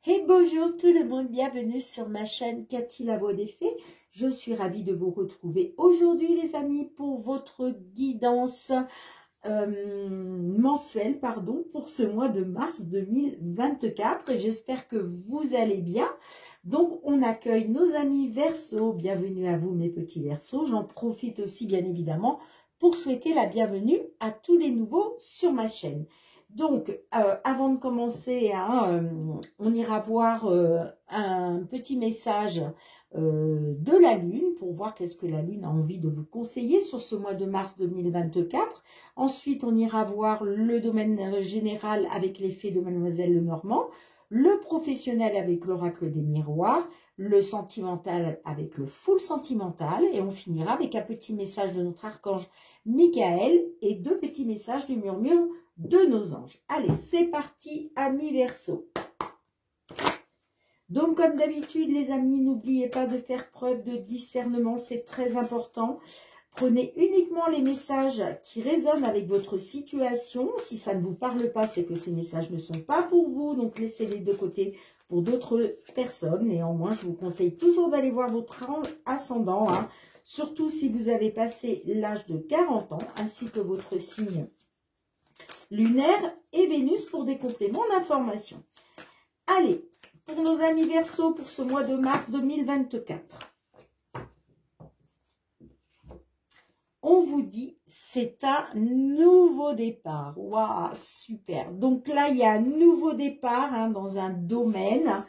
Et bonjour tout le monde, bienvenue sur ma chaîne Cathy la Voix des Fées. Je suis ravie de vous retrouver aujourd'hui les amis pour votre guidance mensuelle pour ce mois de mars 2024. Et j'espère que vous allez bien. Donc on accueille nos amis Verseaux, bienvenue à vous mes petits Verseaux. J'en profite aussi bien évidemment pour souhaiter la bienvenue à tous les nouveaux sur ma chaîne. Donc, avant de commencer, on ira voir un petit message de la Lune pour voir qu'est-ce que la Lune a envie de vous conseiller sur ce mois de mars 2024. Ensuite, on ira voir le domaine général avec les fées de Mademoiselle Lenormand, le professionnel avec l'oracle des miroirs, le sentimental avec le full sentimental et on finira avec un petit message de notre archange Michael et deux petits messages du murmure de nos anges. Allez, c'est parti, amis Verseaux. Donc, comme d'habitude, les amis, n'oubliez pas de faire preuve de discernement, c'est très important. Prenez uniquement les messages qui résonnent avec votre situation. Si ça ne vous parle pas, c'est que ces messages ne sont pas pour vous, donc laissez-les de côté pour d'autres personnes. Néanmoins, je vous conseille toujours d'aller voir votre ascendant, surtout si vous avez passé l'âge de 40 ans, ainsi que votre signe lunaire et Vénus pour des compléments d'information. Allez, pour nos amis Verseaux, pour ce mois de mars 2024, on vous dit, c'est un nouveau départ. Waouh, super. Donc là, il y a un nouveau départ dans un domaine,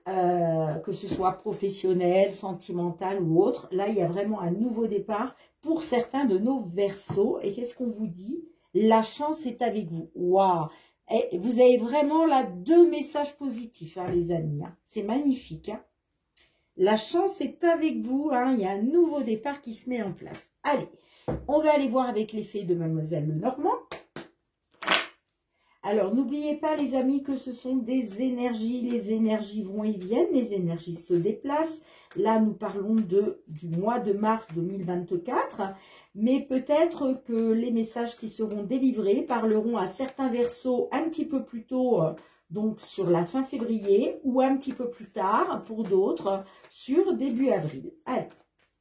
que ce soit professionnel, sentimental ou autre. Là, il y a vraiment un nouveau départ pour certains de nos Verseaux. Et qu'est-ce qu'on vous dit? La chance est avec vous. Waouh! Et vous avez vraiment là deux messages positifs, les amis. C'est magnifique. La chance est avec vous. Il y a un nouveau départ qui se met en place. Allez, on va aller voir avec les fées de Mademoiselle Lenormand. Alors, n'oubliez pas, les amis, que ce sont des énergies. Les énergies vont et viennent. Les énergies se déplacent. Là, nous parlons du mois de mars 2024. Mais peut-être que les messages qui seront délivrés parleront à certains Verseaux un petit peu plus tôt, donc sur la fin février, ou un petit peu plus tard pour d'autres, sur début avril. Allez,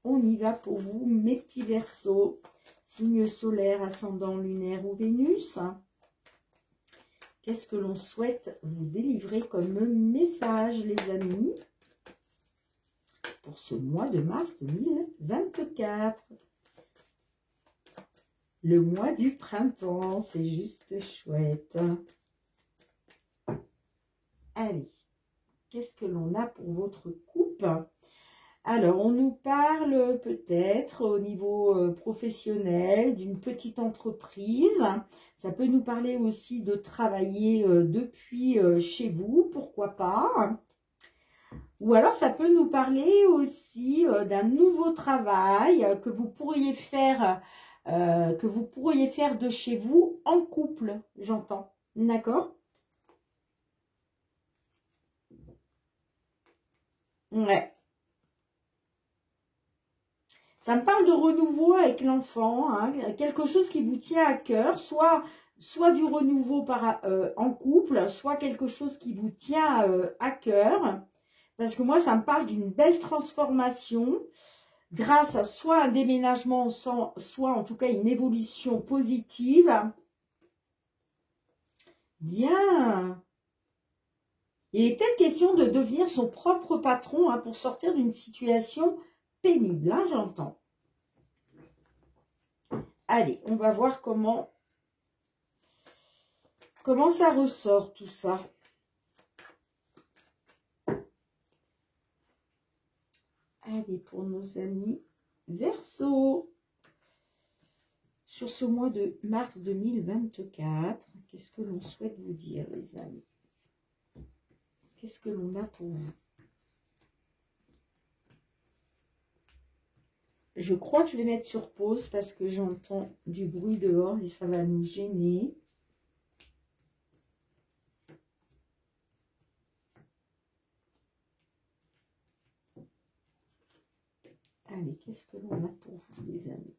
on y va pour vous, mes petits Verseaux. Signe solaire, ascendant, lunaire ou Vénus. Qu'est-ce que l'on souhaite vous délivrer comme message, les amis, pour ce mois de mars 2024? Le mois du printemps, c'est juste chouette. Allez, qu'est-ce que l'on a pour votre couple? Alors, on nous parle peut-être au niveau professionnel d'une petite entreprise. Ça peut nous parler aussi de travailler depuis chez vous, pourquoi pas. Ou alors, ça peut nous parler aussi d'un nouveau travail que vous pourriez faire de chez vous en couple, j'entends. D'accord? Ouais. Ça me parle de renouveau avec l'enfant, quelque chose qui vous tient à cœur, soit du renouveau en couple, soit quelque chose qui vous tient à cœur. Parce que moi, ça me parle d'une belle transformation grâce à soit un déménagement, soit en tout cas une évolution positive. Bien. Il est peut-être question de devenir son propre patron pour sortir d'une situation pénible, j'entends. Allez, on va voir comment ça ressort tout ça. Allez, pour nos amis Verseaux, sur ce mois de mars 2024, qu'est-ce que l'on souhaite vous dire, les amis? Qu'est-ce que l'on a pour vous? Je crois que je vais mettre sur pause parce que j'entends du bruit dehors et ça va nous gêner. Allez, qu'est-ce que l'on a pour vous, les amis?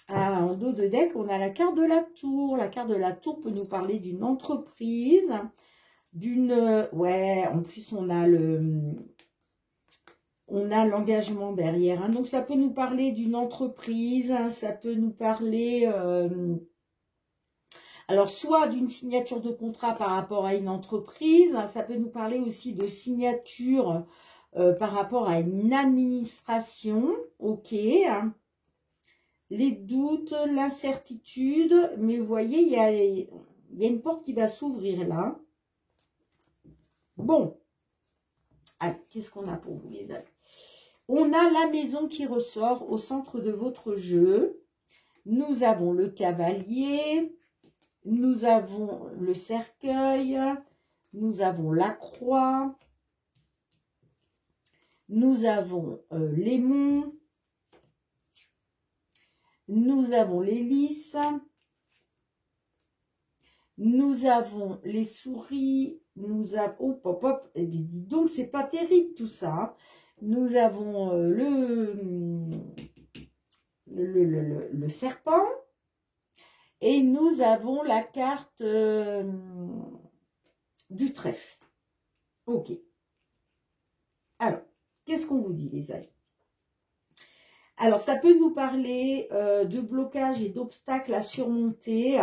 En dos de deck, on a la carte de la tour. La carte de la tour peut nous parler d'une entreprise, Ouais, en plus, on a l'engagement derrière. Hein. Donc, ça peut nous parler d'une entreprise, hein, ça peut nous parler... alors, soit d'une signature de contrat par rapport à une entreprise, hein, ça peut nous parler aussi de signature par rapport à une administration, ok. Hein. Les doutes, l'incertitude, mais vous voyez, il y a une porte qui va s'ouvrir là. Bon, allez, qu'est-ce qu'on a pour vous les amis? On a la maison qui ressort au centre de votre jeu. Nous avons le cavalier, nous avons le cercueil, nous avons la croix, nous avons l'aimant, nous avons l'hélice, nous avons les souris, nous avons... Oh, pop, pop, et puis dis donc, c'est pas terrible tout ça. Hein. Nous avons le serpent. Et nous avons la carte du trèfle. Ok. Alors, qu'est-ce qu'on vous dit, les amis? Alors, ça peut nous parler de blocage et d'obstacles à surmonter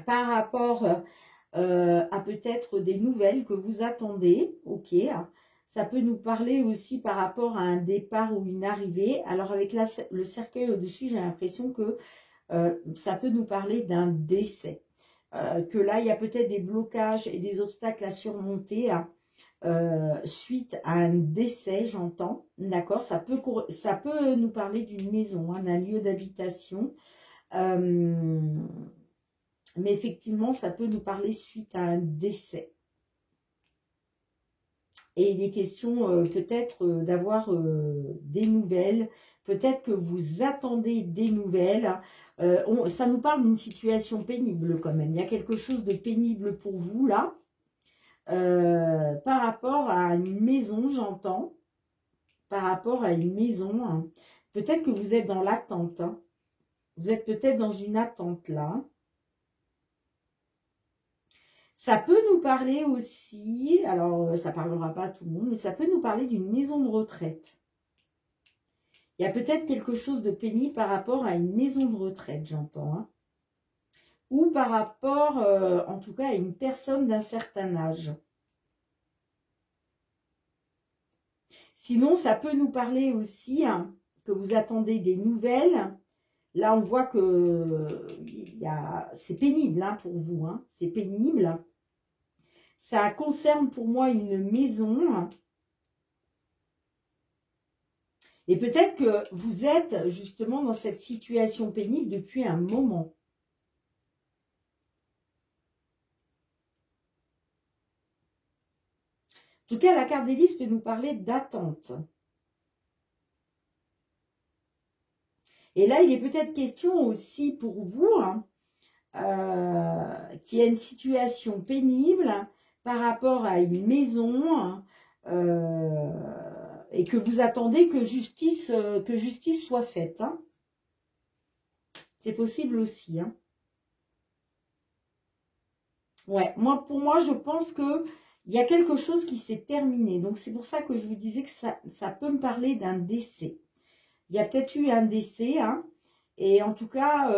par rapport à peut-être des nouvelles que vous attendez. Ok. Ça peut nous parler aussi par rapport à un départ ou une arrivée. Alors, avec le cercueil au-dessus, j'ai l'impression que ça peut nous parler d'un décès. Que là, il y a peut-être des blocages et des obstacles à surmonter hein, suite à un décès, j'entends. D'accord, ça peut nous parler d'une maison, hein, d'un lieu d'habitation. Mais effectivement, ça peut nous parler suite à un décès. Et il est question peut-être d'avoir des nouvelles. Peut-être que vous attendez des nouvelles. Ça nous parle d'une situation pénible quand même. Il y a quelque chose de pénible pour vous là. Par rapport à une maison, j'entends. Par rapport à une maison. Hein. Peut-être que vous êtes dans l'attente. Hein. Vous êtes peut-être dans une attente là. Ça peut nous parler aussi, alors ça ne parlera pas à tout le monde, mais ça peut nous parler d'une maison de retraite. Il y a peut-être quelque chose de pénible par rapport à une maison de retraite, j'entends. Hein. Ou par rapport, en tout cas, à une personne d'un certain âge. Sinon, ça peut nous parler aussi hein, que vous attendez des nouvelles. Là, on voit que c'est pénible hein, pour vous. Hein. C'est pénible. Ça concerne pour moi une maison. Et peut-être que vous êtes justement dans cette situation pénible depuis un moment. En tout cas, la carte des listes peut nous parler d'attente. Et là, il est peut-être question aussi pour vous hein, qu'il y a une situation pénible par rapport à une maison et que vous attendez que justice soit faite. Hein. C'est possible aussi. Hein. Ouais, pour moi, je pense que il y a quelque chose qui s'est terminé. Donc, c'est pour ça que je vous disais que ça peut me parler d'un décès. Il y a peut-être eu un décès, hein. Et en tout cas,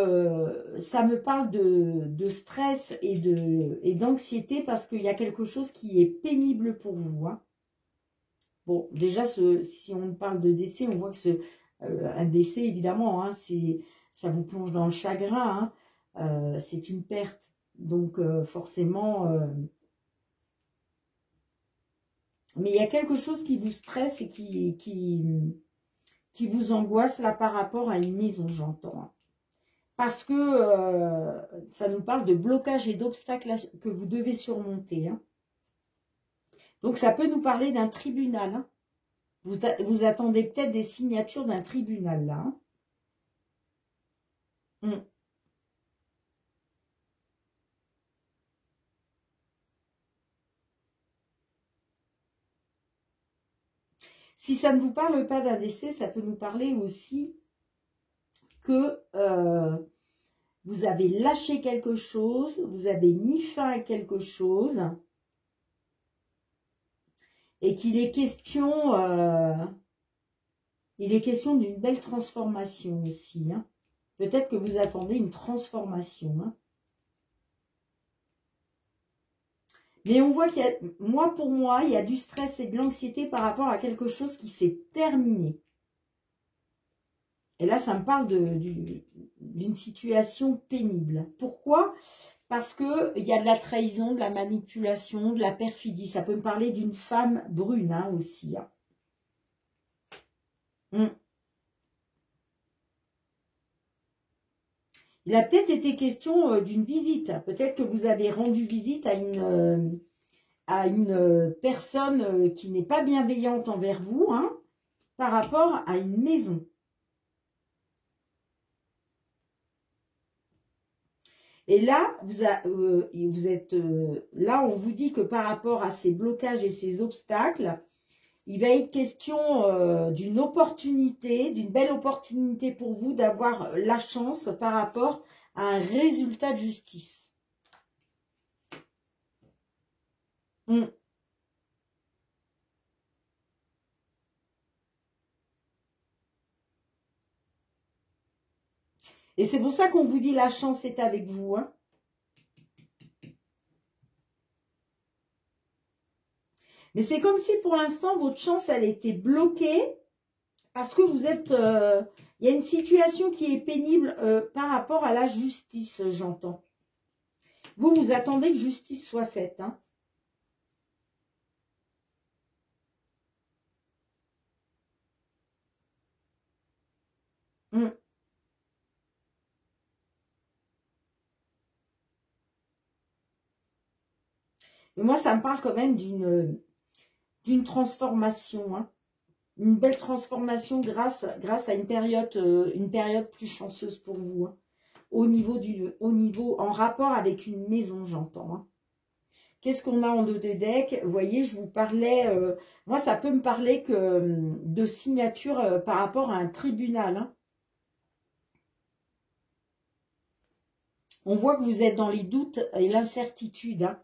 ça me parle de stress et d'anxiété parce qu'il y a quelque chose qui est pénible pour vous. Hein. Bon, déjà, si on parle de décès, on voit que un décès, évidemment, hein, ça vous plonge dans le chagrin. Hein, c'est une perte. Donc, forcément... mais il y a quelque chose qui vous stresse et qui vous angoisse là par rapport à une maison, j'entends. Hein. Parce que ça nous parle de blocage et d'obstacles que vous devez surmonter. Hein. Donc, ça peut nous parler d'un tribunal. Hein. Vous attendez peut-être des signatures d'un tribunal, là. Hein. Si ça ne vous parle pas d'un décès, ça peut nous parler aussi que vous avez lâché quelque chose, vous avez mis fin à quelque chose. et qu'il est question, d'une belle transformation aussi. Hein. Peut-être que vous attendez une transformation. Hein. Mais on voit qu'il y a, pour moi, il y a du stress et de l'anxiété par rapport à quelque chose qui s'est terminé. Et là, ça me parle d'une situation pénible. Pourquoi? Parce qu'il y a de la trahison, de la manipulation, de la perfidie. Ça peut me parler d'une femme brune hein, aussi. Hein. Il a peut-être été question d'une visite. Peut-être que vous avez rendu visite à une personne qui n'est pas bienveillante envers vous, hein, par rapport à une maison. Et là, vous êtes là, on vous dit que par rapport à ces blocages et ces obstacles, il va être question d'une opportunité, d'une belle opportunité pour vous d'avoir la chance par rapport à un résultat de justice. Et c'est pour ça qu'on vous dit la chance est avec vous. Hein. Mais c'est comme si pour l'instant, votre chance, elle était bloquée parce que vous êtes... il y a une situation qui est pénible par rapport à la justice, j'entends. Vous, vous attendez que justice soit faite. Hein. Mais moi, ça me parle quand même d'une transformation. Hein. Une belle transformation grâce à une période plus chanceuse pour vous. Hein. Au niveau, en rapport avec une maison, j'entends. Hein. Qu'est-ce qu'on a en dos de deck? Vous voyez, je vous parlais, moi ça peut me parler que de signature par rapport à un tribunal. Hein. On voit que vous êtes dans les doutes et l'incertitude. Hein.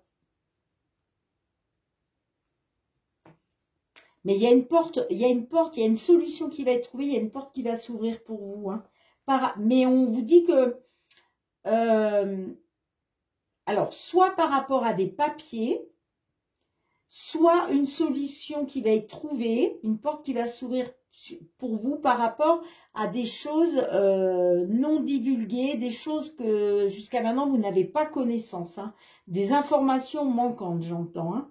Mais il y a une porte, il y a une solution qui va être trouvée, il y a une porte qui va s'ouvrir pour vous. Hein. Mais on vous dit que, alors, soit par rapport à des papiers, soit une solution qui va être trouvée, une porte qui va s'ouvrir pour vous par rapport à des choses non divulguées, des choses que jusqu'à maintenant vous n'avez pas connaissance, hein, des informations manquantes, j'entends. Hein.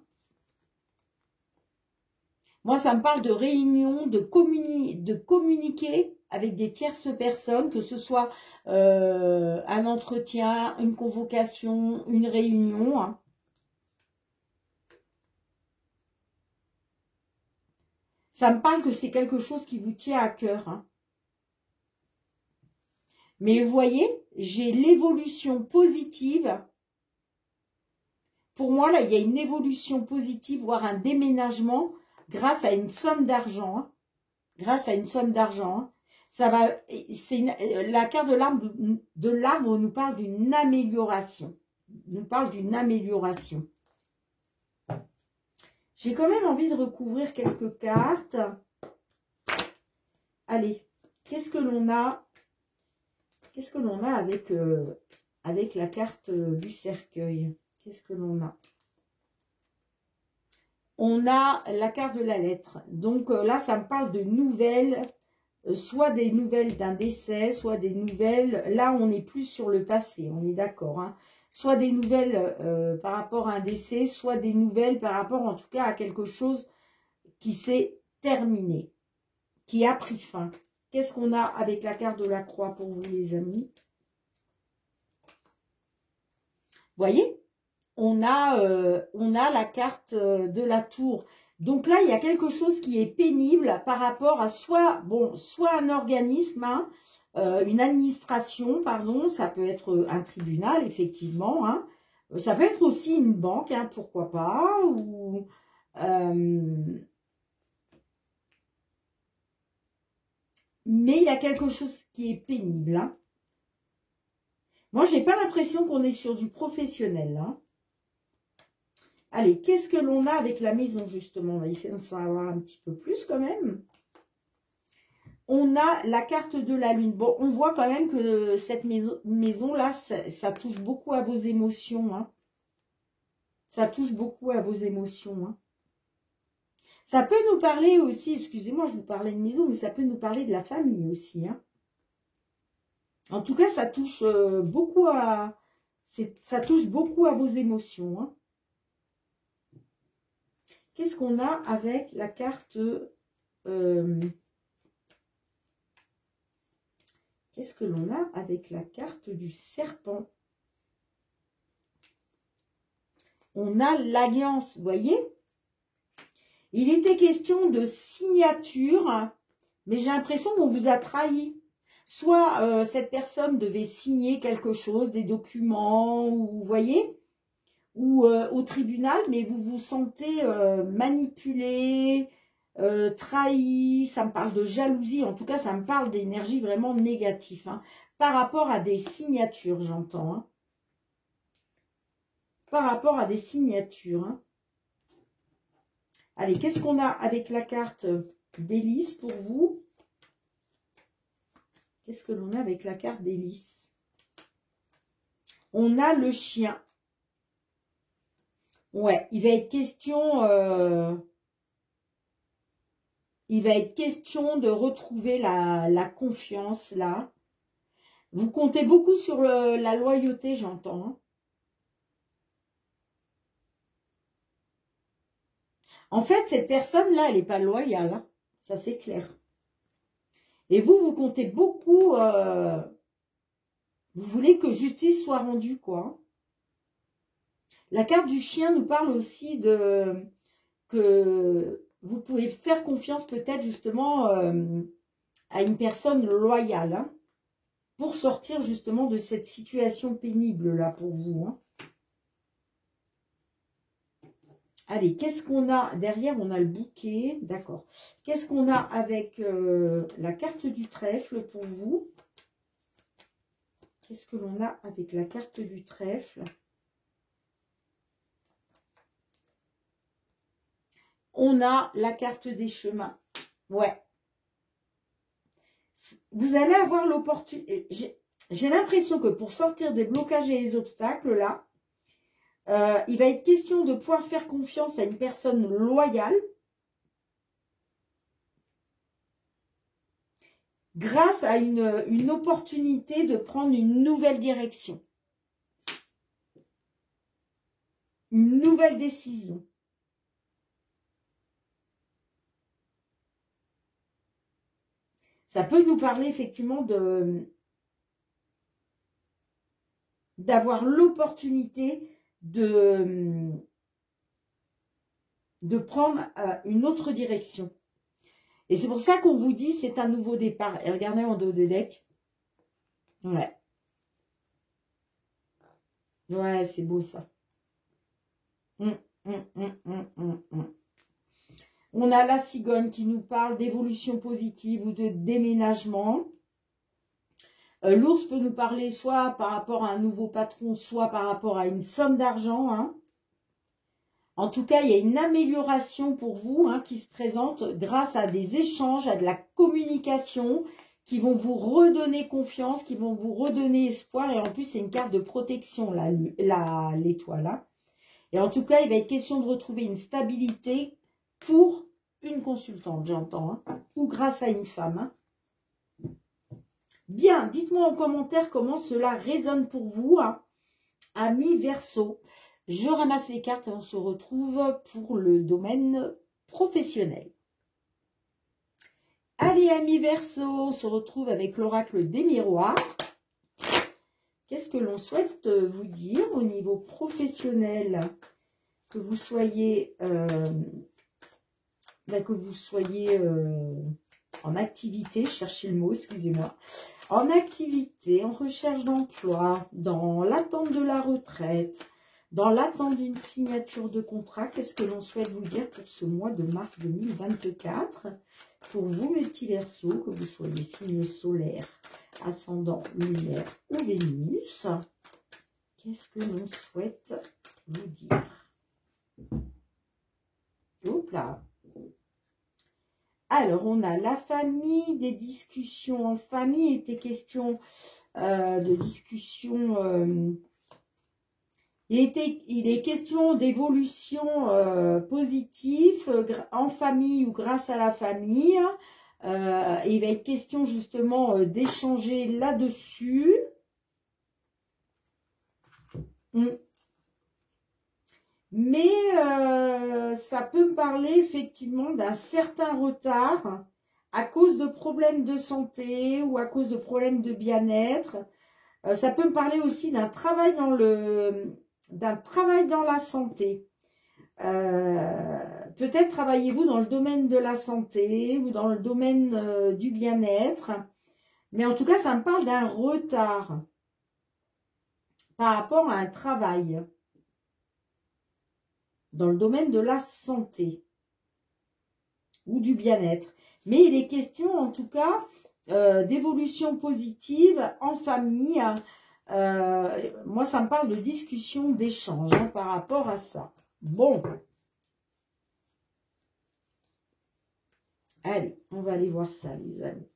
Moi, ça me parle de réunion, de communiquer avec des tierces personnes, que ce soit un entretien, une convocation, une réunion. Hein. Ça me parle que c'est quelque chose qui vous tient à cœur. Hein. Mais vous voyez, j'ai l'évolution positive. Pour moi, là, il y a une évolution positive, voire un déménagement grâce à une somme d'argent. Hein. Grâce à une somme d'argent. Hein. Ça va, la carte de l'arbre nous parle d'une amélioration. Nous parle d'une amélioration. J'ai quand même envie de recouvrir quelques cartes. Allez, qu'est-ce que l'on a? Qu'est-ce que l'on a avec la carte du cercueil? Qu'est-ce que l'on a? On a la carte de la lettre. Donc là, ça me parle de nouvelles, soit des nouvelles d'un décès, soit des nouvelles... Là, on est plus sur le passé, on est d'accord. Hein. Soit des nouvelles par rapport à un décès, soit des nouvelles par rapport en tout cas à quelque chose qui s'est terminé, qui a pris fin. Qu'est-ce qu'on a avec la carte de la croix pour vous, les amis? Vous voyez, on a la carte de la tour. Donc là, il y a quelque chose qui est pénible par rapport à soit un organisme, hein, une administration, pardon, ça peut être un tribunal, effectivement. Hein. Ça peut être aussi une banque, hein, pourquoi pas, ou... mais il y a quelque chose qui est pénible. Hein. Moi, j'ai pas l'impression qu'on est sur du professionnel. Hein. Allez, qu'est-ce que l'on a avec la maison, justement? On va essayer de savoir un petit peu plus quand même. On a la carte de la lune. Bon, on voit quand même que cette maison-là, ça touche beaucoup à vos émotions. Hein. Ça touche beaucoup à vos émotions. Hein. Ça peut nous parler aussi, excusez-moi, je vous parlais de maison, mais ça peut nous parler de la famille aussi. Hein. En tout cas, ça touche beaucoup à... Ça touche beaucoup à vos émotions. Hein. Qu'est-ce qu'on a avec la carte... Qu'est-ce que l'on a avec la carte du serpent? On a l'alliance, vous voyez? Il était question de signature, mais j'ai l'impression qu'on vous a trahi. Soit cette personne devait signer quelque chose, des documents, ou vous voyez, ou au tribunal, mais vous vous sentez manipulé, trahi, ça me parle de jalousie, en tout cas ça me parle d'énergie vraiment négative, hein, par rapport à des signatures, j'entends. Hein, par rapport à des signatures. Hein. Allez, qu'est-ce qu'on a avec la carte d'hélice pour vous? Qu'est-ce que l'on a avec la carte d'hélice? On a le chien. Ouais, il va être question... il va être question de retrouver la confiance, là. Vous comptez beaucoup sur la loyauté, j'entends. Hein. En fait, cette personne-là, elle n'est pas loyale. Hein. Ça, c'est clair. Et vous, vous comptez beaucoup... vous voulez que justice soit rendue, quoi. La carte du chien nous parle aussi de... que vous pouvez faire confiance peut-être justement à une personne loyale. Hein, pour sortir justement de cette situation pénible-là pour vous. Hein. Allez, qu'est-ce qu'on a? Derrière, on a le bouquet. D'accord. Qu'est-ce qu'on a avec la carte du trèfle pour vous? Qu'est-ce que l'on a avec la carte du trèfle? On a la carte des chemins. Ouais. Vous allez avoir l'opportunité. J'ai l'impression que pour sortir des blocages et des obstacles, là, il va être question de pouvoir faire confiance à une personne loyale grâce à une opportunité de prendre une nouvelle direction. Une nouvelle décision. Ça peut nous parler effectivement d'avoir l'opportunité de prendre une autre direction. Et c'est pour ça qu'on vous dit c'est un nouveau départ. Et regardez en dos de deck. Ouais. Ouais, c'est beau ça. On a la cigogne qui nous parle d'évolution positive ou de déménagement. L'ours peut nous parler soit par rapport à un nouveau patron, soit par rapport à une somme d'argent. Hein. En tout cas, il y a une amélioration pour vous hein, qui se présente grâce à des échanges, à de la communication qui vont vous redonner confiance, qui vont vous redonner espoir. Et en plus, c'est une carte de protection, l'étoile. Hein. Et en tout cas, il va être question de retrouver une stabilité pour une consultante, j'entends, hein, ou grâce à une femme. Hein. Bien, dites-moi en commentaire comment cela résonne pour vous, hein, amis Verseau. Je ramasse les cartes et on se retrouve pour le domaine professionnel. Allez, amis Verseau, on se retrouve avec l'oracle des miroirs. Qu'est-ce que l'on souhaite vous dire au niveau professionnel? Que vous soyez... en activité, cherchez le mot, excusez-moi, en activité, en recherche d'emploi, dans l'attente de la retraite, dans l'attente d'une signature de contrat, qu'est-ce que l'on souhaite vous dire pour ce mois de mars 2024? Pour vous, mes petits Verseaux, que vous soyez signe solaire, ascendant, lunaire ou Vénus, qu'est-ce que l'on souhaite vous dire? cas. Alors, on a la famille, des discussions en famille, était question de discussion... il est question d'évolution positive en famille ou grâce à la famille. Il va être question justement d'échanger là-dessus. Mais ça peut me parler effectivement d'un certain retard à cause de problèmes de santé ou à cause de problèmes de bien-être. Ça peut me parler aussi d'un travail dans la santé. Peut-être travaillez-vous dans le domaine de la santé ou dans le domaine du bien-être. Mais en tout cas, ça me parle d'un retard par rapport à un travail dans le domaine de la santé ou du bien-être. Mais il est question en tout cas d'évolution positive en famille. Moi, ça me parle de discussion, d'échange par rapport à ça. Bon. Allez, on va aller voir ça, les amis.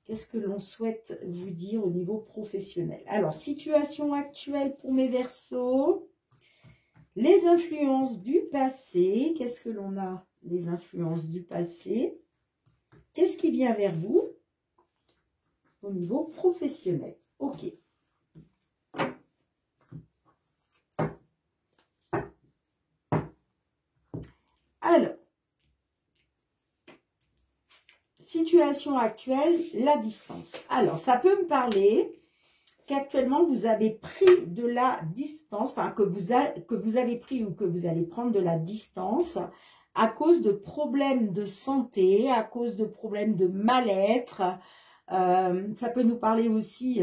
Qu'est-ce que l'on souhaite vous dire au niveau professionnel? Alors, situation actuelle pour mes Verseaux. Les influences du passé. Qu'est-ce que l'on a? Les influences du passé. Qu'est-ce qui vient vers vous au niveau professionnel? Ok. Alors, situation actuelle, la distance. Alors, ça peut me parler qu'actuellement, vous avez pris de la distance, enfin, que vous avez pris ou que vous allez prendre de la distance à cause de problèmes de santé, à cause de problèmes de mal-être. Ça peut nous parler aussi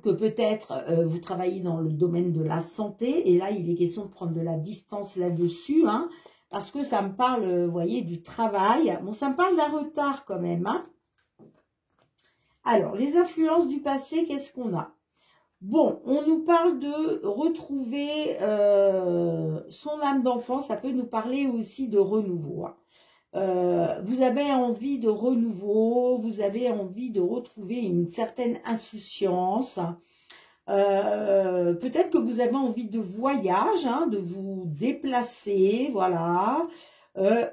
que peut-être vous travaillez dans le domaine de la santé, et là, il est question de prendre de la distance là-dessus, hein, parce que ça me parle, vous voyez, du travail. Bon, ça me parle d'un retard quand même, hein. Alors, les influences du passé, qu'est-ce qu'on a? Bon, on nous parle de retrouver son âme d'enfant, ça peut nous parler aussi de renouveau, hein. Vous avez envie de renouveau, vous avez envie de retrouver une certaine insouciance. Peut-être que vous avez envie de voyage, hein, de vous déplacer, voilà.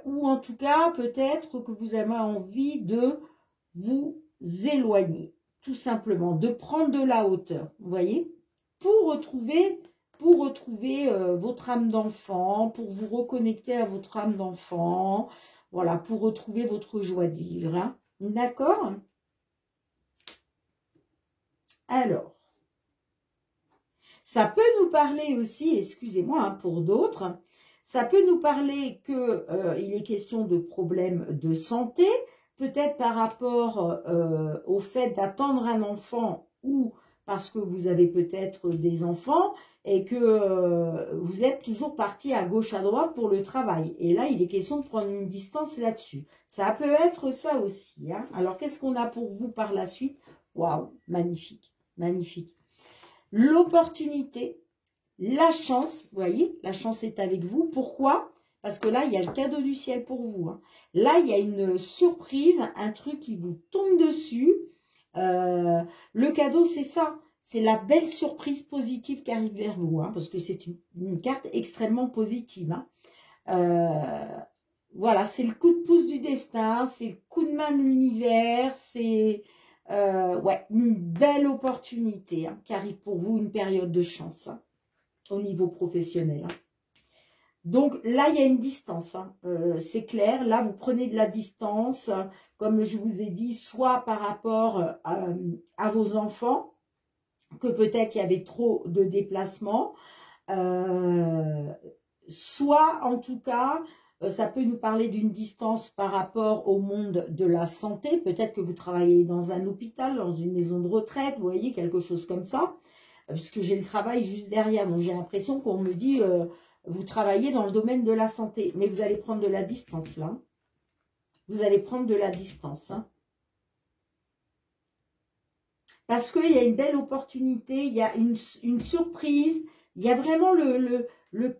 Ou en tout cas, peut-être que vous avez envie de vous éloigner, tout simplement, de prendre de la hauteur, vous voyez, pour retrouver votre âme d'enfant, pour vous reconnecter à votre âme d'enfant, voilà, pour retrouver votre joie de vivre, hein. D'accord? Alors, ça peut nous parler aussi, excusez-moi, hein, pour d'autres, ça peut nous parler que il est question de problèmes de santé, peut-être par rapport au fait d'attendre un enfant ou parce que vous avez peut-être des enfants et que vous êtes toujours parti à gauche, à droite pour le travail. Et là, il est question de prendre une distance là-dessus. Ça peut être ça aussi, hein. Alors, qu'est-ce qu'on a pour vous par la suite? Waouh, magnifique, magnifique. L'opportunité, la chance, vous voyez, la chance est avec vous. Pourquoi? Parce que là, il y a le cadeau du ciel pour vous, hein. Là, il y a une surprise, un truc qui vous tombe dessus. Le cadeau, c'est ça. C'est la belle surprise positive qui arrive vers vous, hein, parce que c'est une carte extrêmement positive, hein. Voilà, c'est le coup de pouce du destin, c'est le coup de main de l'univers, c'est ouais, une belle opportunité, hein, qui arrive pour vous, une période de chance, hein, au niveau professionnel, hein. Donc là, il y a une distance, hein, c'est clair. Là, vous prenez de la distance, comme je vous ai dit, soit par rapport à vos enfants, que peut-être il y avait trop de déplacements, soit en tout cas, ça peut nous parler d'une distance par rapport au monde de la santé. Peut-être que vous travaillez dans un hôpital, dans une maison de retraite, vous voyez, quelque chose comme ça, puisque j'ai le travail juste derrière. Donc j'ai l'impression qu'on me dit... vous travaillez dans le domaine de la santé, mais vous allez prendre de la distance, là. Vous allez prendre de la distance, hein. Parce qu'il y a une belle opportunité, il y a une surprise, il y a vraiment le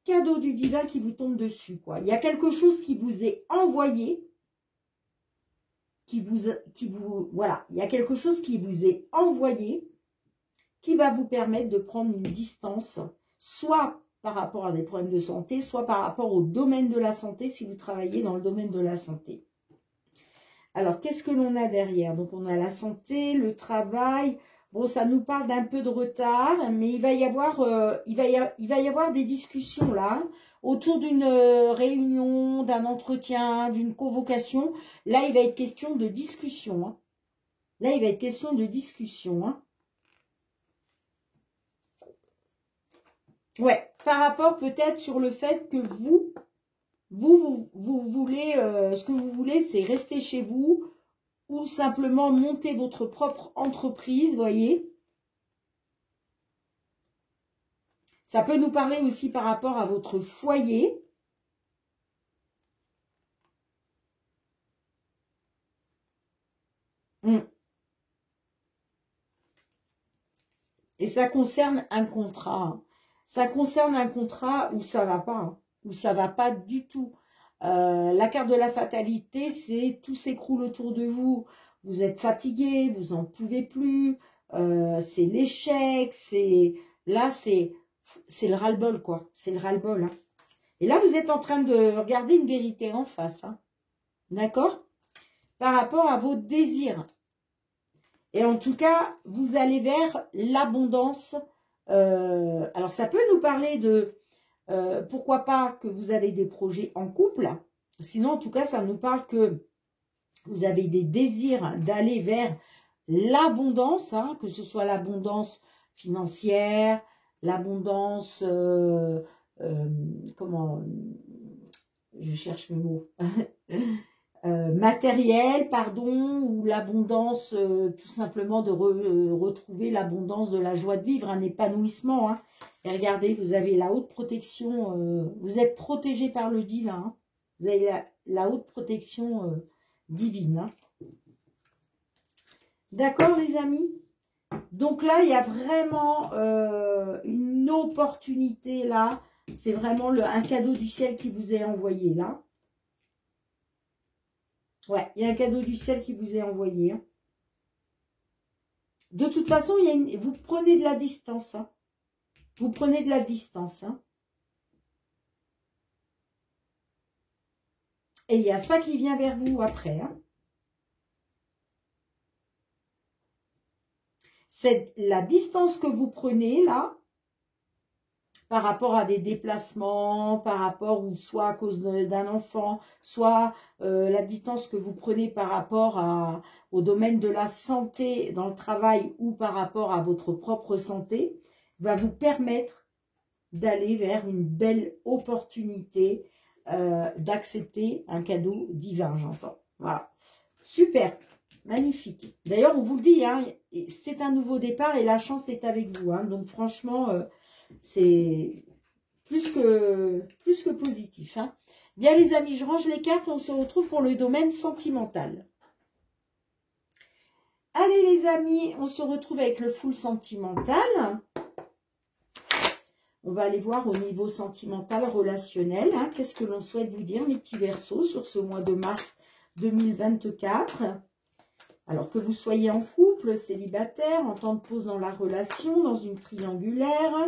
cadeau du divin qui vous tombe dessus, quoi. Il y a quelque chose qui vous est envoyé, voilà, il y a quelque chose qui vous est envoyé, qui va vous permettre de prendre une distance, soit par rapport à des problèmes de santé, soit par rapport au domaine de la santé, si vous travaillez dans le domaine de la santé. Alors, qu'est-ce que l'on a derrière? Donc, on a la santé, le travail. Bon, ça nous parle d'un peu de retard, mais il va y avoir des discussions là, autour d'une réunion, d'un entretien, d'une convocation. Là, il va être question de discussion. Hein. Là, il va être question de discussion. Hein. Ouais, par rapport peut-être sur le fait que vous voulez, ce que vous voulez, c'est rester chez vous ou simplement monter votre propre entreprise, voyez. Ça peut nous parler aussi par rapport à votre foyer. Et ça concerne un contrat. Ça concerne un contrat où ça va pas, hein, où ça va pas du tout. La carte de la fatalité, c'est tout s'écroule autour de vous. Vous êtes fatigué, vous en pouvez plus. C'est l'échec, là c'est le ras-le-bol quoi. C'est le ras-le-bol. Hein. Et là vous êtes en train de regarder une vérité en face, hein. D'accord? Par rapport à vos désirs. Et en tout cas, vous allez vers l'abondance. Alors, ça peut nous parler de, pourquoi pas, que vous avez des projets en couple. Sinon, en tout cas, ça nous parle que vous avez des désirs d'aller vers l'abondance, hein, que ce soit l'abondance financière, l'abondance, comment, je cherche mes mots, matériel, pardon, ou l'abondance, tout simplement de retrouver l'abondance de la joie de vivre, un épanouissement. Hein. Et regardez, vous avez la haute protection, vous êtes protégé par le divin. Hein. Vous avez la haute protection divine. Hein. D'accord, les amis? Donc là, il y a vraiment une opportunité là. C'est vraiment un cadeau du ciel qui vous est envoyé là. Ouais, il y a un cadeau du ciel qui vous est envoyé. Hein. De toute façon, vous prenez de la distance. Hein. Vous prenez de la distance. Hein. Et il y a ça qui vient vers vous après. Hein. C'est la distance que vous prenez là, par rapport à des déplacements, par rapport, ou soit à cause d'un enfant, soit la distance que vous prenez par rapport au domaine de la santé dans le travail ou par rapport à votre propre santé, va vous permettre d'aller vers une belle opportunité d'accepter un cadeau divin, j'entends. Voilà. Super, magnifique. D'ailleurs, on vous le dit, hein, c'est un nouveau départ et la chance est avec vous. Hein, donc franchement... c'est plus que positif. Hein. Bien les amis, je range les cartes. On se retrouve pour le domaine sentimental. Allez les amis, on se retrouve avec le full sentimental. On va aller voir au niveau sentimental, relationnel. Hein. Qu'est-ce que l'on souhaite vous dire, mes petits Verseaux, sur ce mois de mars 2024 ? Alors que vous soyez en couple, célibataire, en temps de pause dans la relation, dans une triangulaire,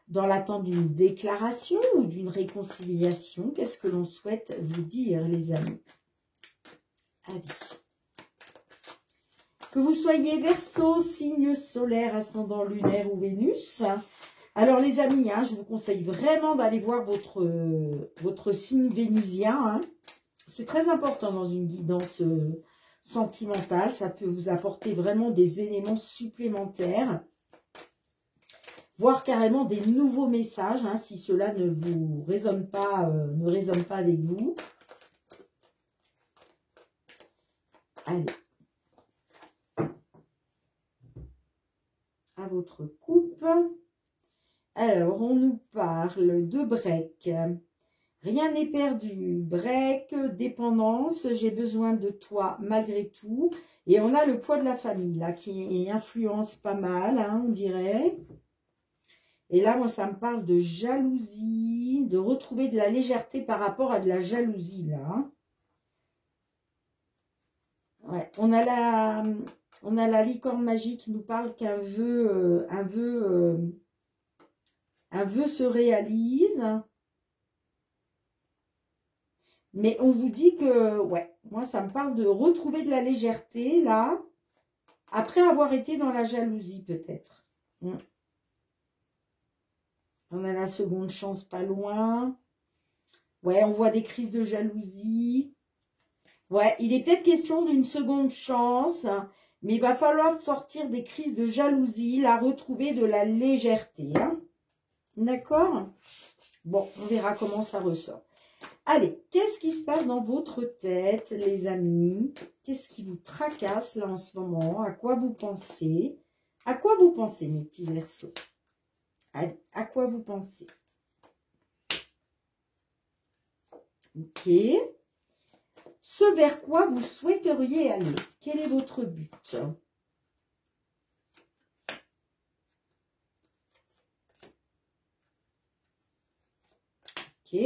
dans l'attente d'une déclaration ou d'une réconciliation, qu'est-ce que l'on souhaite vous dire, les amis? Allez. Que vous soyez Verseau, signe solaire, ascendant lunaire ou Vénus. Alors les amis, hein, je vous conseille vraiment d'aller voir votre signe vénusien. Hein. C'est très important dans une guidance sentimentale, ça peut vous apporter vraiment des éléments supplémentaires, voire carrément des nouveaux messages, hein, si cela ne vous résonne pas, avec vous. Allez. À votre coupe. Alors, on nous parle de break. Rien n'est perdu. Break, dépendance, j'ai besoin de toi malgré tout. Et on a le poids de la famille, là, qui influence pas mal, hein, on dirait. Et là, moi, ça me parle de jalousie, de retrouver de la légèreté par rapport à de la jalousie, là. Hein. Ouais, on a la licorne magique qui nous parle qu'un vœu, un vœu se réalise. Mais on vous dit que, ouais, moi, ça me parle de retrouver de la légèreté, là, après avoir été dans la jalousie, peut-être. On a la seconde chance pas loin. Ouais, on voit des crises de jalousie. Ouais, il est peut-être question d'une seconde chance, mais il va falloir sortir des crises de jalousie, la retrouver de la légèreté. Hein. D'accord? Bon, on verra comment ça ressort. Allez, qu'est-ce qui se passe dans votre tête, les amis? Qu'est-ce qui vous tracasse là en ce moment? À quoi vous pensez? À quoi vous pensez, mes petits Verseaux? Allez, à quoi vous pensez? Ok. Ce vers quoi vous souhaiteriez aller? Quel est votre but? Ok.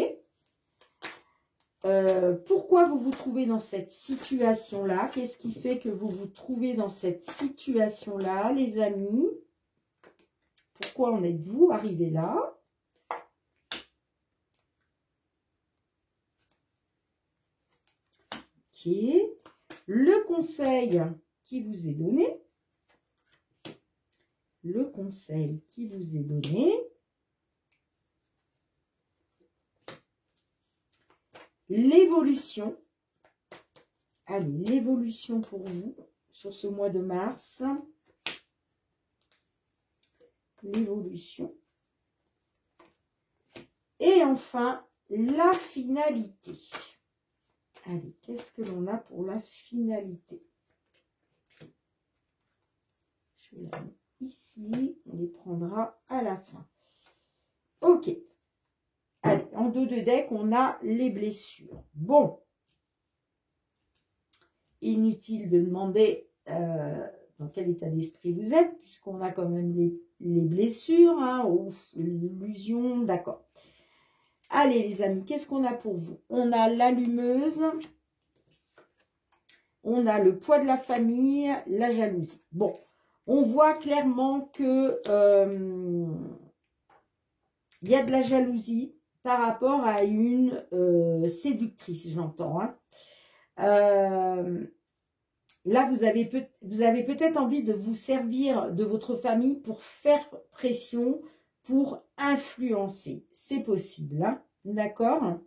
Pourquoi vous vous trouvez dans cette situation-là? Qu'est-ce qui fait que vous vous trouvez dans cette situation-là, les amis? Pourquoi en êtes-vous arrivé là? Ok. Le conseil qui vous est donné. Le conseil qui vous est donné. L'évolution. Allez, l'évolution pour vous sur ce mois de mars. L'évolution. Et enfin, la finalité. Allez, qu'est-ce que l'on a pour la finalité? Je vais la mettre ici. On les prendra à la fin. Ok. Allez, en dos de deck, on a les blessures. Bon. Inutile de demander dans quel état d'esprit vous êtes, puisqu'on a quand même les blessures, hein, ou l'illusion, d'accord. Allez les amis, qu'est-ce qu'on a pour vous? On a l'allumeuse, on a le poids de la famille, la jalousie. Bon, on voit clairement que il y a de la jalousie par rapport à une séductrice, j'entends. Hein. Là, vous avez peut-être envie de vous servir de votre famille pour faire pression, pour influencer. C'est possible, hein, d'accord?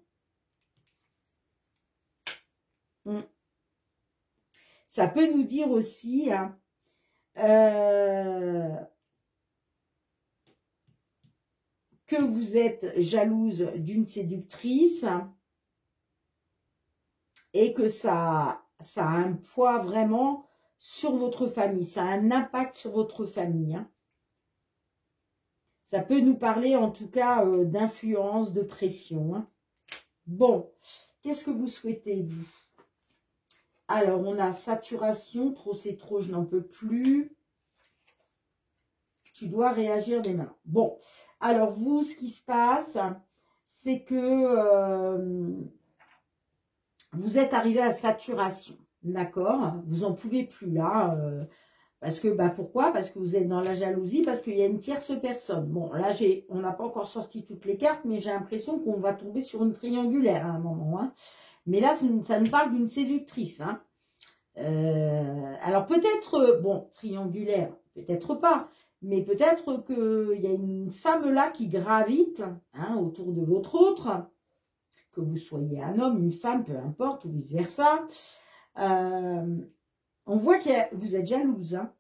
Ça peut nous dire aussi hein, que vous êtes jalouse d'une séductrice et que ça a un poids vraiment sur votre famille. Ça a un impact sur votre famille. Hein. Ça peut nous parler en tout cas d'influence, de pression. Hein. Bon, qu'est-ce que vous souhaitez, vous? Alors, on a saturation. Trop, c'est trop, je n'en peux plus. Tu dois réagir dès maintenant. Bon, alors vous, ce qui se passe, c'est que vous êtes arrivé à saturation. D'accord? Vous n'en pouvez plus là. Parce que, bah, pourquoi? Parce que vous êtes dans la jalousie, parce qu'il y a une tierce personne. Bon, là, on n'a pas encore sorti toutes les cartes, mais j'ai l'impression qu'on va tomber sur une triangulaire à un moment. Hein. Mais là, ça nous parle d'une séductrice. Hein. Alors, peut-être, bon, triangulaire, peut-être pas, mais peut-être qu'il y a une femme là qui gravite hein, autour de votre autre, que vous soyez un homme, une femme, peu importe, ou vice-versa. On voit que vous êtes jalouse, hein.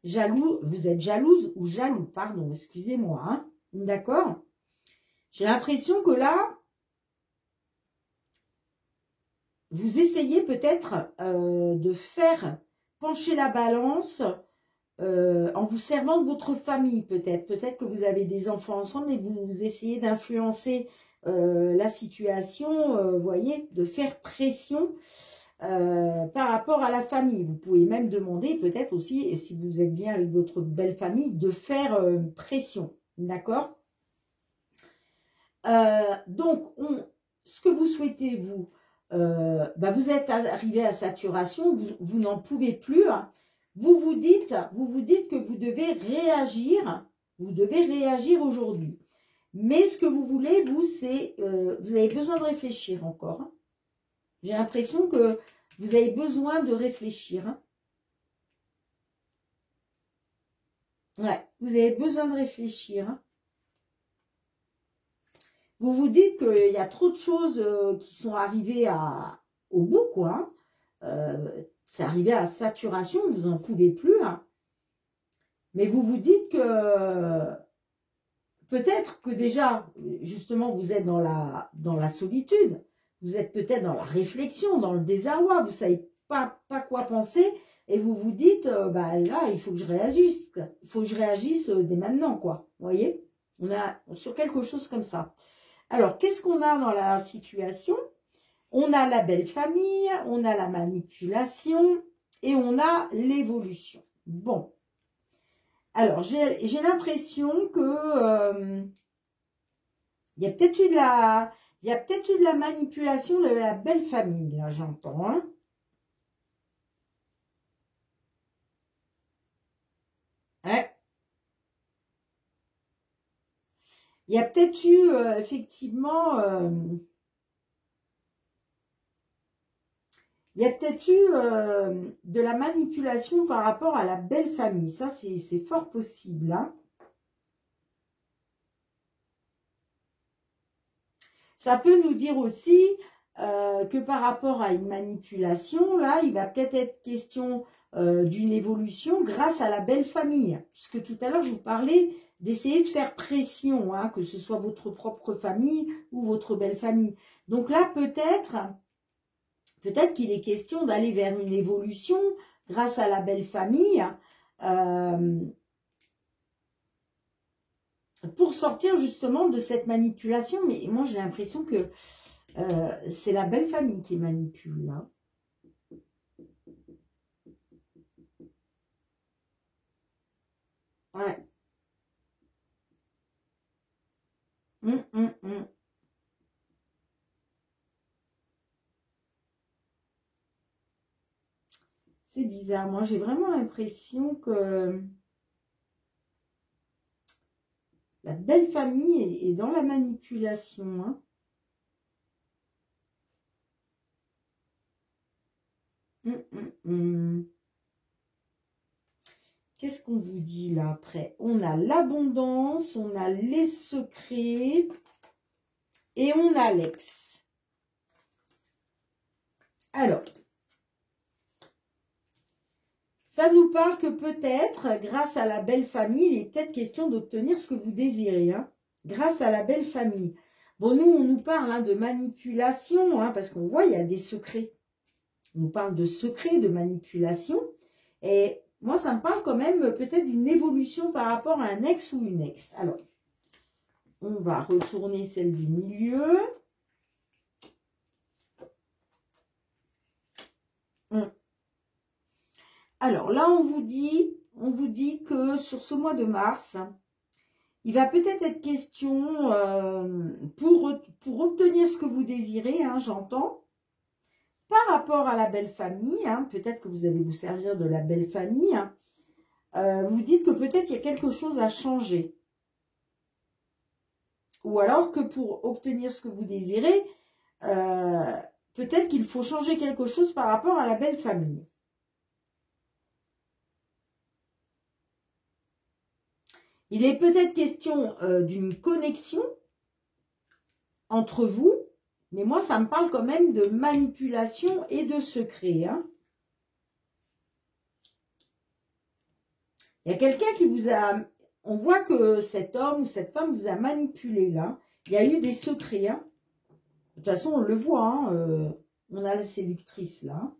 Vous êtes jalouse ou jaloux, pardon, excusez-moi, hein. D'accord? J'ai l'impression que là, vous essayez peut-être de faire pencher la balance en vous servant de votre famille, peut-être. Peut-être que vous avez des enfants ensemble et vous essayez d'influencer la situation, vous voyez, de faire pression par rapport à la famille. Vous pouvez même demander peut-être aussi, si vous êtes bien avec votre belle famille, de faire pression. D'accord? Donc, ce que vous souhaitez, vous, vous êtes arrivé à saturation, vous n'en pouvez plus. Hein. Vous vous dites que vous devez réagir aujourd'hui. Mais ce que vous voulez, vous, c'est, vous avez besoin de réfléchir encore. Hein. J'ai l'impression que vous avez besoin de réfléchir. Hein. Ouais, vous avez besoin de réfléchir. Hein. Vous vous dites qu'il y a trop de choses qui sont arrivées au bout, quoi. C'est arrivé à saturation, vous n'en pouvez plus. Hein. Mais vous vous dites que peut-être que déjà, justement, vous êtes dans la solitude. Vous êtes peut-être dans la réflexion, dans le désarroi. Vous ne savez pas quoi penser. Et vous vous dites, là, il faut que je réagisse. Il faut que je réagisse dès maintenant, quoi. Vous voyez? On a sur quelque chose comme ça. Alors, qu'est-ce qu'on a dans la situation? On a la belle famille, on a la manipulation et on a l'évolution. Bon. Alors, j'ai l'impression que il y a peut-être eu de la manipulation de la belle famille, là, j'entends. Hein. Ouais. Il y a peut-être eu, effectivement, il y a peut-être eu de la manipulation par rapport à la belle famille. Ça, c'est fort possible. Hein. Ça peut nous dire aussi que par rapport à une manipulation, là, il va peut-être être question d'une évolution grâce à la belle famille. Puisque tout à l'heure, je vous parlais d'essayer de faire pression, hein, que ce soit votre propre famille ou votre belle famille. Donc là, peut-être qu'il est question d'aller vers une évolution grâce à la belle famille pour sortir justement de cette manipulation. Mais moi, j'ai l'impression que c'est la belle famille qui manipule, là. Ouais. C'est bizarre. Moi, j'ai vraiment l'impression que la belle famille est dans la manipulation. Hein. Qu'est-ce qu'on vous dit là après? On a l'abondance, on a les secrets et on a l'ex. Alors, ça nous parle que peut-être, grâce à la belle famille, il est peut-être question d'obtenir ce que vous désirez, hein, grâce à la belle famille. Bon, nous, on nous parle hein, de manipulation, hein, parce qu'on voit, il y a des secrets. On nous parle de secrets, de manipulation. Et moi, ça me parle quand même peut-être d'une évolution par rapport à un ex ou une ex. Alors, on va retourner celle du milieu. Alors là, on vous dit que sur ce mois de mars, il va peut-être être question, pour obtenir ce que vous désirez, hein, j'entends, par rapport à la belle famille, hein, peut-être que vous allez vous servir de la belle famille, hein, vous dites que peut-être il y a quelque chose à changer. Ou alors que pour obtenir ce que vous désirez, peut-être qu'il faut changer quelque chose par rapport à la belle famille. Il est peut-être question d'une connexion entre vous, mais moi, ça me parle quand même de manipulation et de secret. Hein. Il y a quelqu'un qui vous a... On voit que cet homme ou cette femme vous a manipulé là. Il y a eu des secrets. Hein. De toute façon, on le voit. Hein, on a la séductrice là.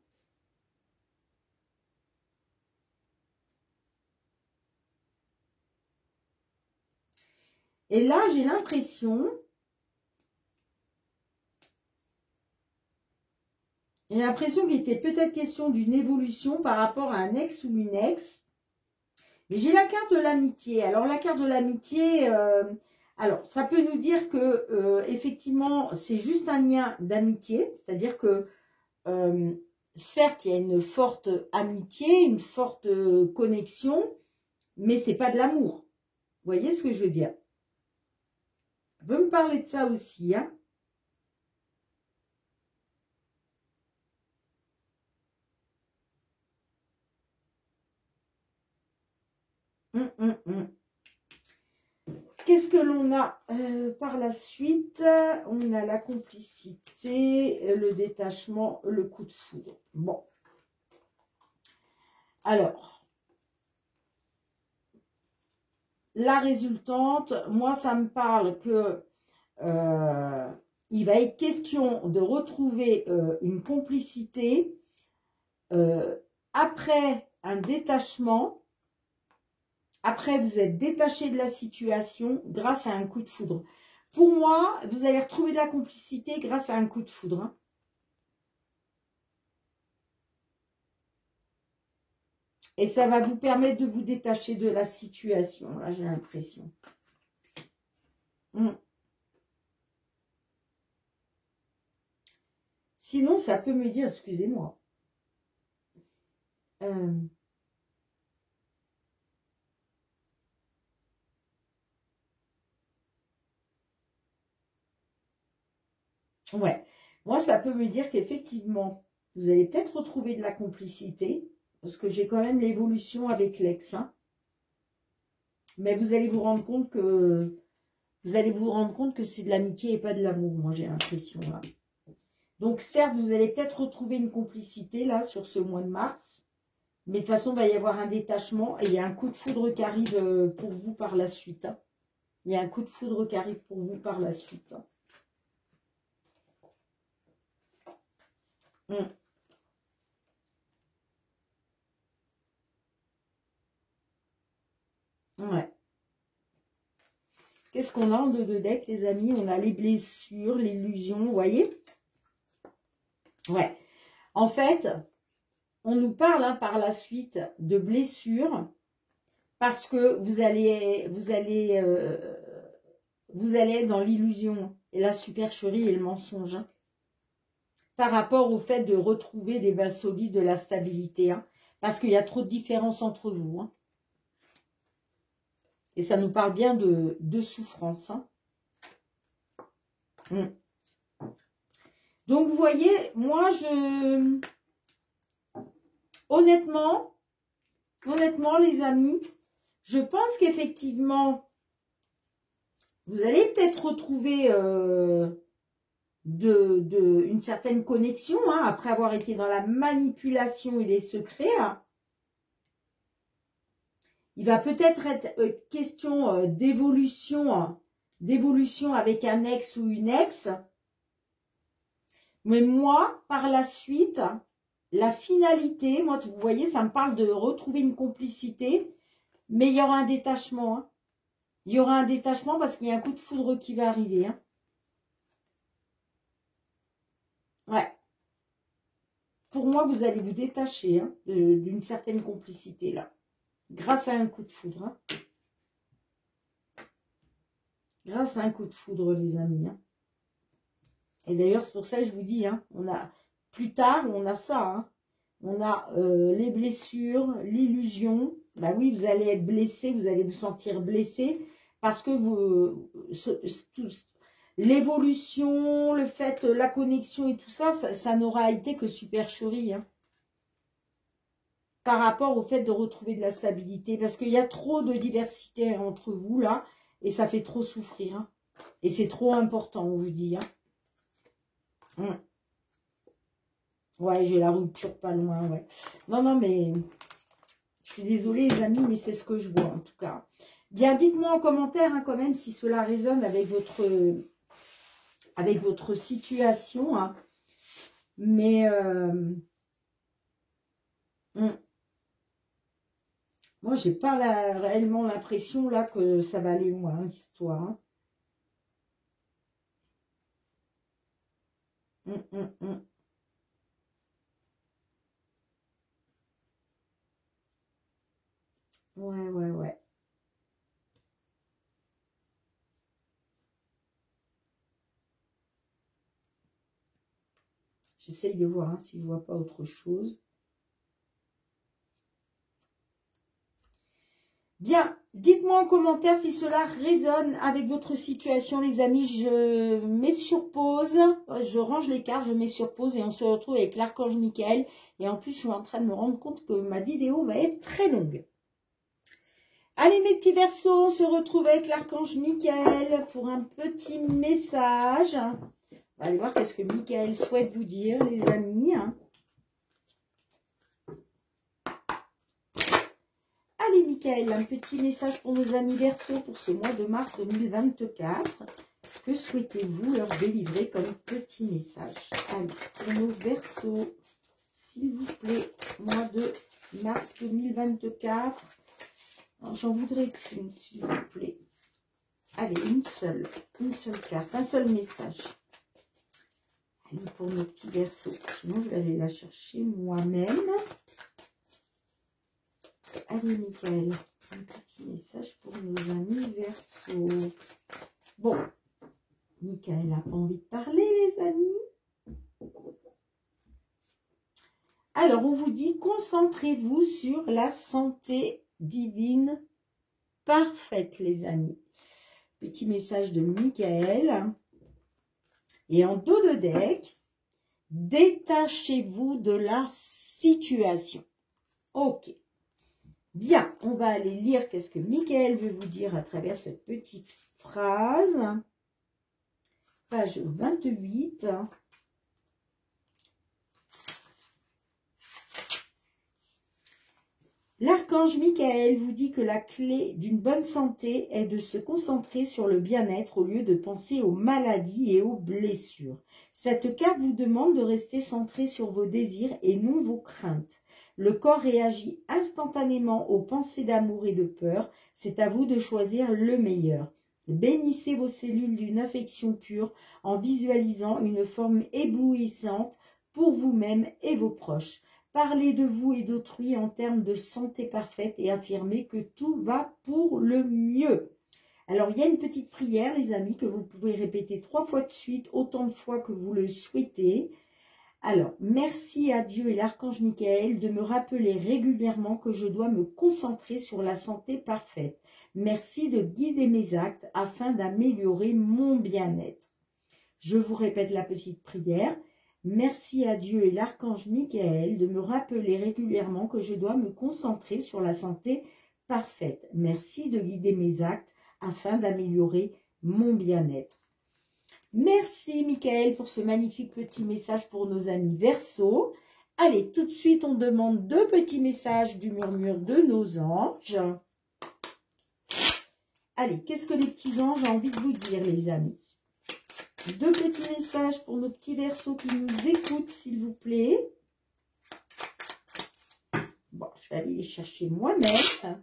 Et là, j'ai l'impression... J'ai l'impression qu'il était peut-être question d'une évolution par rapport à un ex ou une ex. Mais j'ai la carte de l'amitié. Alors, la carte de l'amitié, Alors, ça peut nous dire que, effectivement, c'est juste un lien d'amitié, c'est-à-dire que, certes, il y a une forte amitié, une forte connexion, mais c'est pas de l'amour. Vous voyez ce que je veux dire? On peut me parler de ça aussi, hein? Hum. Qu'est-ce que l'on a par la suite? On a la complicité, le détachement, le coup de foudre. Bon. Alors, la résultante, moi, ça me parle que il va être question de retrouver une complicité après un détachement. Après, vous êtes détaché de la situation grâce à un coup de foudre. Pour moi, vous allez retrouver de la complicité grâce à un coup de foudre. Hein. Et ça va vous permettre de vous détacher de la situation. Là, j'ai l'impression. Sinon, ça peut me dire, excusez-moi. Ouais. Moi, ça peut me dire qu'effectivement, vous allez peut-être retrouver de la complicité. Parce que j'ai quand même l'évolution avec l'ex. Hein. Mais vous allez vous rendre compte que c'est de l'amitié et pas de l'amour. Moi, j'ai l'impression là. Donc, certes, vous allez peut-être retrouver une complicité, là, sur ce mois de mars. Mais de toute façon, il va y avoir un détachement. Et il y a un coup de foudre qui arrive pour vous par la suite. Hein. Il y a un coup de foudre qui arrive pour vous par la suite. Hein. Ouais. Qu'est-ce qu'on a en deux de deck, les amis? On a les blessures, l'illusion, vous voyez? Ouais. En fait, on nous parle hein, par la suite de blessures parce que vous allez être dans l'illusion et la supercherie et le mensonge hein, par rapport au fait de retrouver des bases solides, de la stabilité. Hein, parce qu'il y a trop de différences entre vous. Hein, et ça nous parle bien de souffrance. Hein. Donc, vous voyez, moi, honnêtement, les amis, je pense qu'effectivement, vous allez peut-être retrouver une certaine connexion, hein, après avoir été dans la manipulation et les secrets. Hein. Il va peut-être être question d'évolution avec un ex ou une ex. Mais moi, par la suite, la finalité, moi, vous voyez, ça me parle de retrouver une complicité, mais il y aura un détachement. Hein. Il y aura un détachement parce qu'il y a un coup de foudre qui va arriver. Hein. Ouais. Pour moi, vous allez vous détacher hein, d'une certaine complicité, là. Grâce à un coup de foudre. Hein. Grâce à un coup de foudre, les amis. Hein. Et d'ailleurs, c'est pour ça que je vous dis, hein, plus tard, on a ça. Hein. On a les blessures, l'illusion. Bah oui, vous allez être blessé, vous allez vous sentir blessé parce que l'évolution, le fait, la connexion et tout ça, ça n'aura été que supercherie. Hein, par rapport au fait de retrouver de la stabilité. Parce qu'il y a trop de diversité entre vous, là, et ça fait trop souffrir. Hein, et c'est trop important, on vous dit. Hein. Ouais, j'ai la rupture pas loin, ouais. Non, mais je suis désolée, les amis, mais c'est ce que je vois, en tout cas. Bien, dites-moi en commentaire, hein, quand même, si cela résonne avec votre situation. Hein. Mais, moi, j'ai pas réellement l'impression, là, que ça va aller loin, hein, l'histoire. Hein. Ouais. J'essaye de voir si je ne vois pas autre chose. Bien, dites-moi en commentaire si cela résonne avec votre situation, les amis. Je mets sur pause, je range les cartes, je mets sur pause et on se retrouve avec l'archange Michael. Et en plus, je suis en train de me rendre compte que ma vidéo va être très longue. Allez, mes petits Verseaux, on se retrouve avec l'archange Michael pour un petit message. On va aller voir qu'est-ce que Michael souhaite vous dire, les amis. Allez, Michael, un petit message pour nos amis Verseaux pour ce mois de mars 2024. Que souhaitez-vous leur délivrer comme petit message? Allez, pour nos Verseaux, s'il vous plaît, mois de mars 2024. J'en voudrais qu'une, s'il vous plaît. Allez, une seule carte, un seul message. Allez, pour nos petits Verseaux. Sinon, je vais aller la chercher moi-même. Allez, Michael, un petit message pour nos amis Verseaux. Bon, Michael n'a pas envie de parler, les amis. Alors, on vous dit, concentrez-vous sur la santé divine parfaite, les amis. Petit message de Michael. Et en dos de deck, détachez-vous de la situation. Ok. Bien, on va aller lire qu'est-ce que Michael veut vous dire à travers cette petite phrase. Page 28. L'archange Michael vous dit que la clé d'une bonne santé est de se concentrer sur le bien-être au lieu de penser aux maladies et aux blessures. Cette carte vous demande de rester centré sur vos désirs et non vos craintes. Le corps réagit instantanément aux pensées d'amour et de peur. C'est à vous de choisir le meilleur. Bénissez vos cellules d'une affection pure en visualisant une forme éblouissante pour vous-même et vos proches. Parlez de vous et d'autrui en termes de santé parfaite et affirmez que tout va pour le mieux. Alors, il y a une petite prière, les amis, que vous pouvez répéter 3 fois de suite, autant de fois que vous le souhaitez. Alors, merci à Dieu et l'archange Michael de me rappeler régulièrement que je dois me concentrer sur la santé parfaite. Merci de guider mes actes afin d'améliorer mon bien-être. Je vous répète la petite prière. Merci à Dieu et l'archange Michael de me rappeler régulièrement que je dois me concentrer sur la santé parfaite. Merci de guider mes actes afin d'améliorer mon bien-être. Merci Michael pour ce magnifique petit message pour nos amis Verseaux. Allez, tout de suite, on demande 2 petits messages du murmure de nos anges. Allez, qu'est-ce que les petits anges ont envie de vous dire, les amis? 2 petits messages pour nos petits Verseaux qui nous écoutent, s'il vous plaît. Bon, je vais aller les chercher moi-même.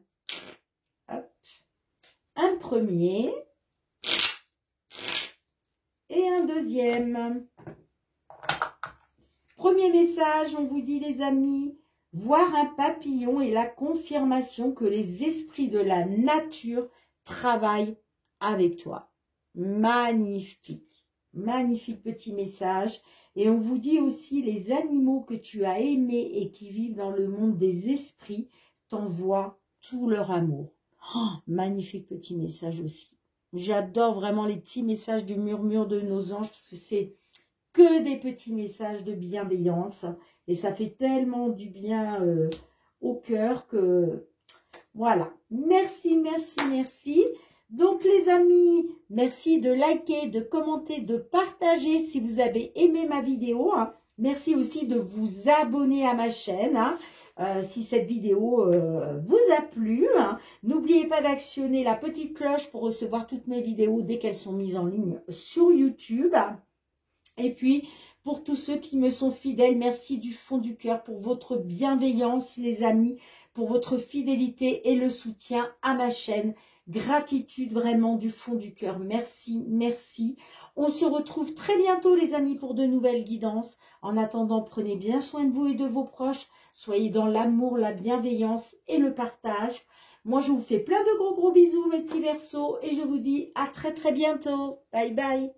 Hop. Un premier. Et un deuxième. Premier message, on vous dit, les amis, voir un papillon est la confirmation que les esprits de la nature travaillent avec toi. Magnifique. Magnifique petit message. Et on vous dit aussi, les animaux que tu as aimés et qui vivent dans le monde des esprits t'envoient tout leur amour. Oh, magnifique petit message aussi. J'adore vraiment les petits messages du murmure de nos anges parce que c'est que des petits messages de bienveillance. Et ça fait tellement du bien au cœur que... Voilà. Merci, merci, merci. Donc les amis, merci de liker, de commenter, de partager si vous avez aimé ma vidéo. Hein. Merci aussi de vous abonner à ma chaîne. Hein. Si cette vidéo vous a plu, hein. N'oubliez pas d'actionner la petite cloche pour recevoir toutes mes vidéos dès qu'elles sont mises en ligne sur YouTube. Et puis, pour tous ceux qui me sont fidèles, merci du fond du cœur pour votre bienveillance, les amis, pour votre fidélité et le soutien à ma chaîne. Gratitude vraiment du fond du cœur. Merci, merci. On se retrouve très bientôt, les amis, pour de nouvelles guidances. En attendant, prenez bien soin de vous et de vos proches. Soyez dans l'amour, la bienveillance et le partage. Moi, je vous fais plein de gros bisous, mes petits Verseaux. Et je vous dis à très bientôt. Bye bye.